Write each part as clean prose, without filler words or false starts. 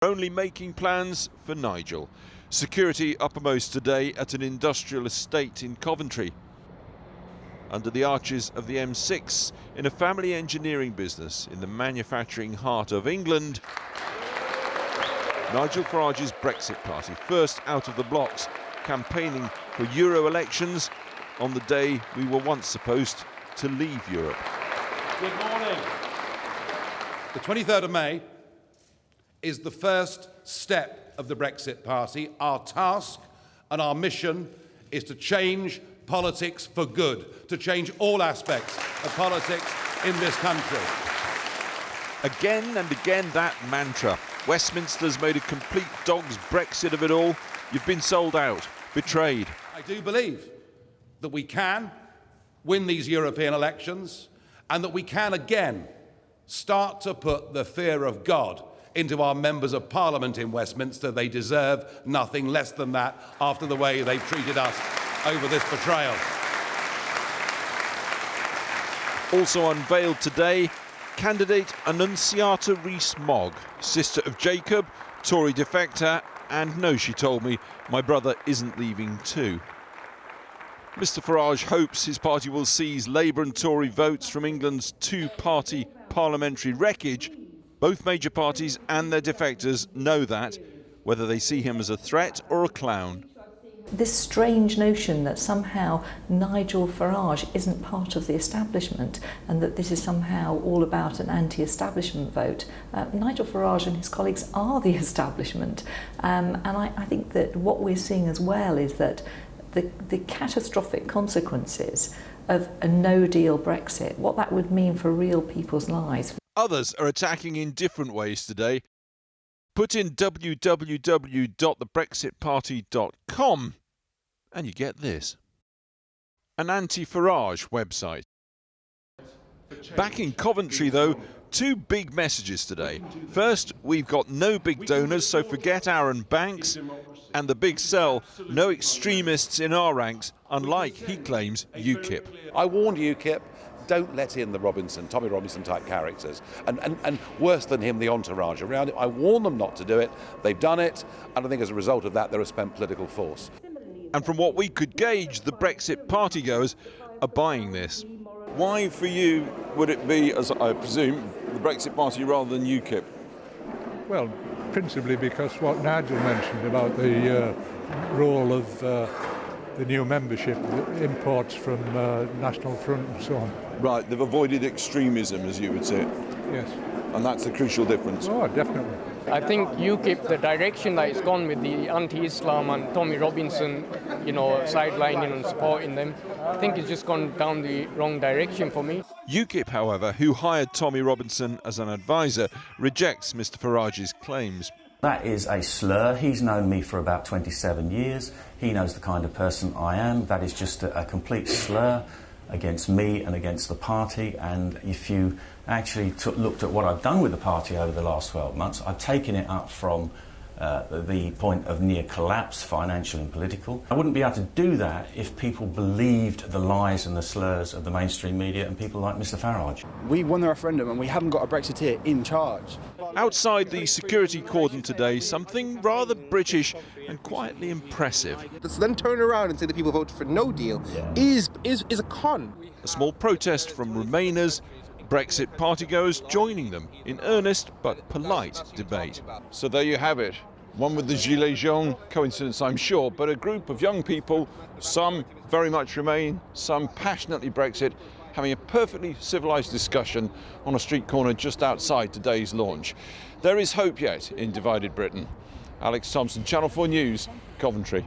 Only making plans for Nigel. Security uppermost today at an industrial estate in Coventry. Under the arches of the M6, in a family engineering business in the manufacturing heart of England, Nigel Farage's Brexit party, first out of the blocks, campaigning for Euro elections on the day we were once supposed to leave Europe. Good morning. The 23rd of May is the first step of the Brexit Party. Our task and our mission is to change politics for good, to change all aspects of politics in this country. Again and again that mantra. Westminster's made a complete dog's Brexit of it all. You've been sold out, betrayed. I do believe that we can win these European elections and that we can again start to put the fear of God into our members of Parliament in Westminster. They deserve nothing less than that after the way they've treated us over this betrayal. Also unveiled today, candidate Annunziata Rees-Mogg, sister of Jacob, Tory defector, and no, she told me, my brother isn't leaving too. Mr Farage hopes his party will seize Labour and Tory votes from England's two-party parliamentary wreckage. Both major parties and their defectors know that, whether they see him as a threat or a clown. This strange notion that somehow Nigel Farage isn't part of the establishment and that this is somehow all about an anti-establishment vote. Nigel Farage and his colleagues are the establishment. And I think that what we're seeing as well is that the catastrophic consequences of a no-deal Brexit, what that would mean for real people's lives. Others are attacking in different ways today. Put in www.thebrexitparty.com and you get this. An anti-Farage website. Back in Coventry, though, two big messages today. First, we've got no big donors, so forget Aaron Banks. And the big sell, no extremists in our ranks, unlike, he claims, UKIP. I warned UKIP, don't let in the Tommy Robinson type characters, and worse than him, the entourage around it. I warned them not to do it. They've done it, and I think as a result of that, they're a spent political force. And from what we could gauge, the Brexit partygoers are buying this. Why, for you, would it be, as I presume, the Brexit party rather than UKIP? Well, principally because what Nigel mentioned about the role of the new membership, imports from National Front and so on. Right, they've avoided extremism, as you would say. Yes. And that's the crucial difference. Oh, definitely. I think UKIP, the direction that it's gone with the anti-Islam and Tommy Robinson, sidelining and supporting them, I think it's just gone down the wrong direction for me. UKIP, however, who hired Tommy Robinson as an advisor, rejects Mr Farage's claims. That is a slur. He's known me for about 27 years. He knows the kind of person I am. That is just a complete slur against me and against the party. And if you actually looked at what I've done with the party over the last 12 months, I've taken it up from the point of near collapse, financial and political. I wouldn't be able to do that if people believed the lies and the slurs of the mainstream media and people like Mr Farage. We won the referendum and we haven't got a Brexiteer in charge. Outside the security cordon today, something rather British and quietly impressive. To then turn around and say that people voted for no deal is a con. A small protest from Remainers, Brexit partygoers joining them in earnest but polite debate. So there you have it. One with the Gilets jaunes, coincidence I'm sure, but a group of young people, some very much Remain, some passionately Brexit, having a perfectly civilised discussion on a street corner just outside today's launch. There is hope yet in divided Britain. Alex Thompson, Channel 4 News, Coventry.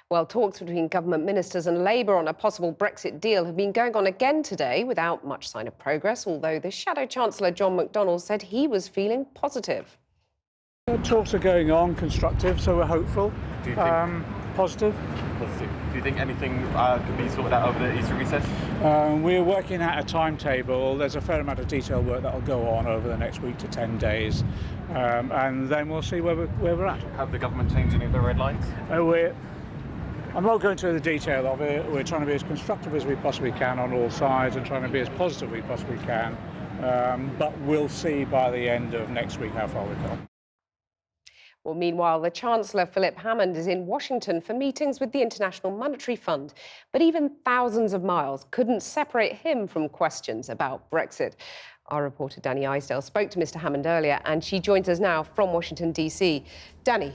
Well, talks between government ministers and Labour on a possible Brexit deal have been going on again today without much sign of progress, although the Shadow Chancellor John McDonnell said he was feeling positive. Talks are going on, constructive, so we're hopeful. Do you think positive? Positive. Do you think anything could be sorted out over the Easter recess? We're working out a timetable. There's a fair amount of detailed work that will go on over the next week to 10 days, and then we'll see where we're at. Have the government changed any of the red lines? I'm not going into the detail of it. We're trying to be as constructive as we possibly can on all sides and trying to be as positive as we possibly can. but we'll see by the end of next week how far we've gone. Well, meanwhile, the Chancellor, Philip Hammond, is in Washington for meetings with the International Monetary Fund. But even thousands of miles couldn't separate him from questions about Brexit. Our reporter, Danny Isdale, spoke to Mr. Hammond earlier, and she joins us now from Washington, D.C. Danny.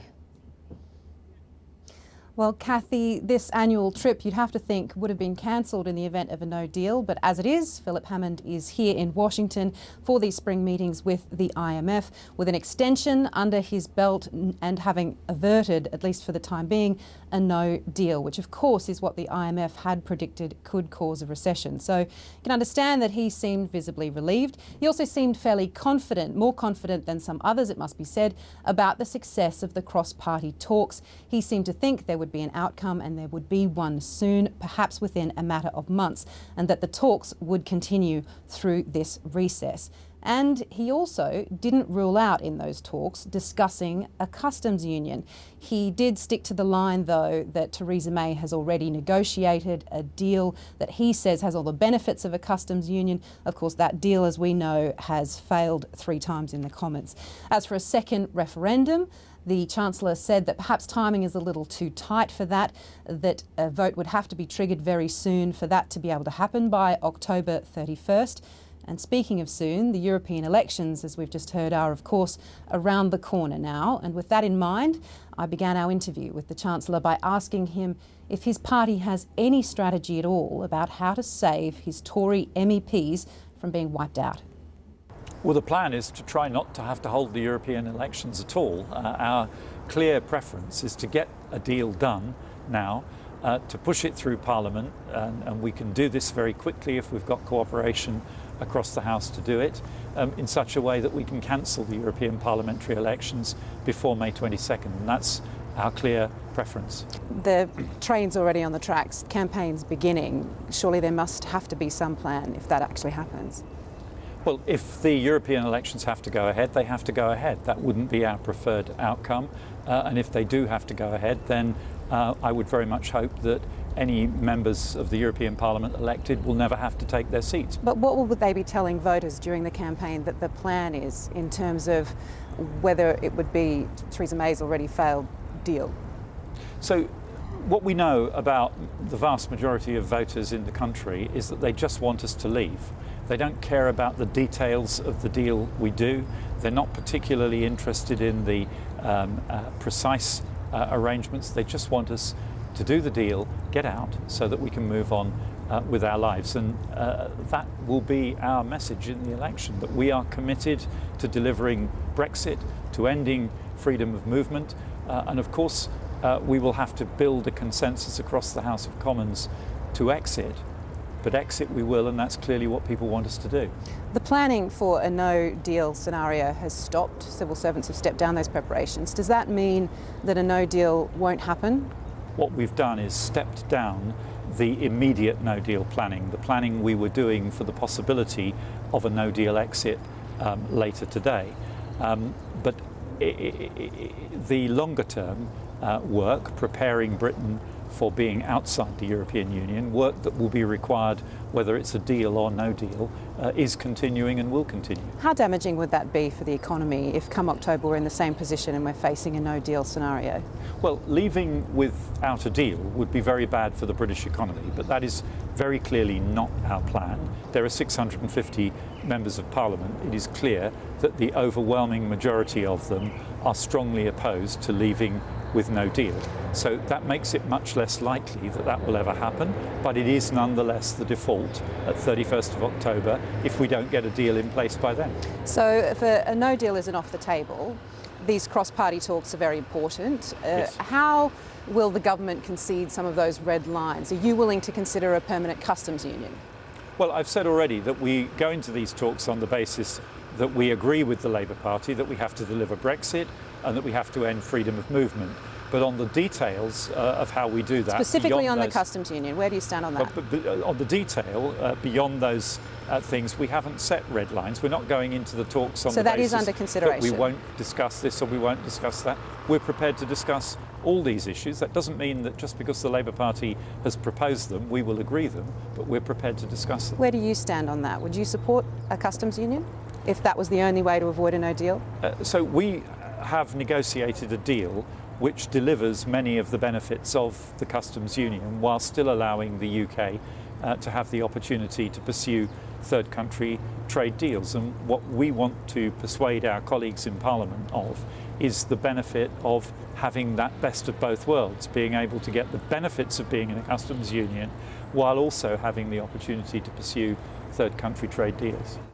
Well, Kathy, this annual trip you'd have to think would have been cancelled in the event of a no deal, but as it is, Philip Hammond is here in Washington for these spring meetings with the IMF, with an extension under his belt and having averted, at least for the time being, a no deal, which of course is what the IMF had predicted could cause a recession. So you can understand that he seemed visibly relieved. He also seemed fairly confident, more confident than some others, it must be said, about the success of the cross-party talks. He seemed to think there would be an outcome, and there would be one soon, perhaps within a matter of months, and that the talks would continue through this recess. And he also didn't rule out in those talks discussing a customs union. He did stick to the line, though, that Theresa May has already negotiated a deal that he says has all the benefits of a customs union. Of course, that deal, as we know, has failed 3 times in the Commons. As for a second referendum, the Chancellor said that perhaps timing is a little too tight for that a vote would have to be triggered very soon for that to be able to happen by October 31st. And speaking of soon, the European elections, as we've just heard, are of course around the corner now. And with that in mind, I began our interview with the Chancellor by asking him if his party has any strategy at all about how to save his Tory MEPs from being wiped out. Well, the plan is to try not to have to hold the European elections at all. Our clear preference is to get a deal done now, to push it through Parliament, and we can do this very quickly if we've got cooperation across the House to do it, in such a way that we can cancel the European parliamentary elections before May 22nd, and that's our clear preference. The train's already on the tracks, campaign's beginning. Surely there must have to be some plan if that actually happens. Well, if the European elections have to go ahead, they have to go ahead. That wouldn't be our preferred outcome. And if they do have to go ahead, then I would very much hope that any members of the European Parliament elected will never have to take their seats. But what would they be telling voters during the campaign that the plan is in terms of whether it would be Theresa May's already failed deal? So what we know about the vast majority of voters in the country is that they just want us to leave. They don't care about the details of the deal we do. They're not particularly interested in the precise arrangements. They just want us to do the deal, get out, so that we can move on with our lives. And that will be our message in the election, that we are committed to delivering Brexit, to ending freedom of movement, and of course we will have to build a consensus across the House of Commons to exit. But exit we will, and that's clearly what people want us to do. The planning for a no-deal scenario has stopped. Civil servants have stepped down those preparations. Does that mean that a no-deal won't happen? What we've done is stepped down the immediate no-deal planning, the planning we were doing for the possibility of a no-deal exit later today. But the longer-term work, preparing Britain for being outside the European Union, work that will be required whether it's a deal or no deal, is continuing and will continue. How damaging would that be for the economy if come October we're in the same position and we're facing a no-deal scenario? Well, leaving without a deal would be very bad for the British economy, but that is very clearly not our plan. There are 650 members of Parliament. It is clear that the overwhelming majority of them are strongly opposed to leaving with no deal. So that makes it much less likely that that will ever happen, but it is nonetheless the default at 31st of October if we don't get a deal in place by then. So if a no deal isn't off the table, these cross-party talks are very important. Yes. How will the government concede some of those red lines? Are you willing to consider a permanent customs union? Well, I've said already that we go into these talks on the basis that we agree with the Labour Party that we have to deliver Brexit and that we have to end freedom of movement. But on the details of how we do that... Specifically on the customs union, where do you stand on that? But on the detail, beyond those things, we haven't set red lines. We're not going into the talks on the basis so that is under consideration. That we won't discuss this or we won't discuss that. We're prepared to discuss all these issues. That doesn't mean that just because the Labour Party has proposed them, we will agree them, but we're prepared to discuss them. Where do you stand on that? Would you support a customs union if that was the only way to avoid a no deal? So we have negotiated a deal which delivers many of the benefits of the customs union while still allowing the UK to have the opportunity to pursue third country trade deals. And what we want to persuade our colleagues in Parliament of is the benefit of having that best of both worlds, being able to get the benefits of being in a customs union while also having the opportunity to pursue third country trade deals.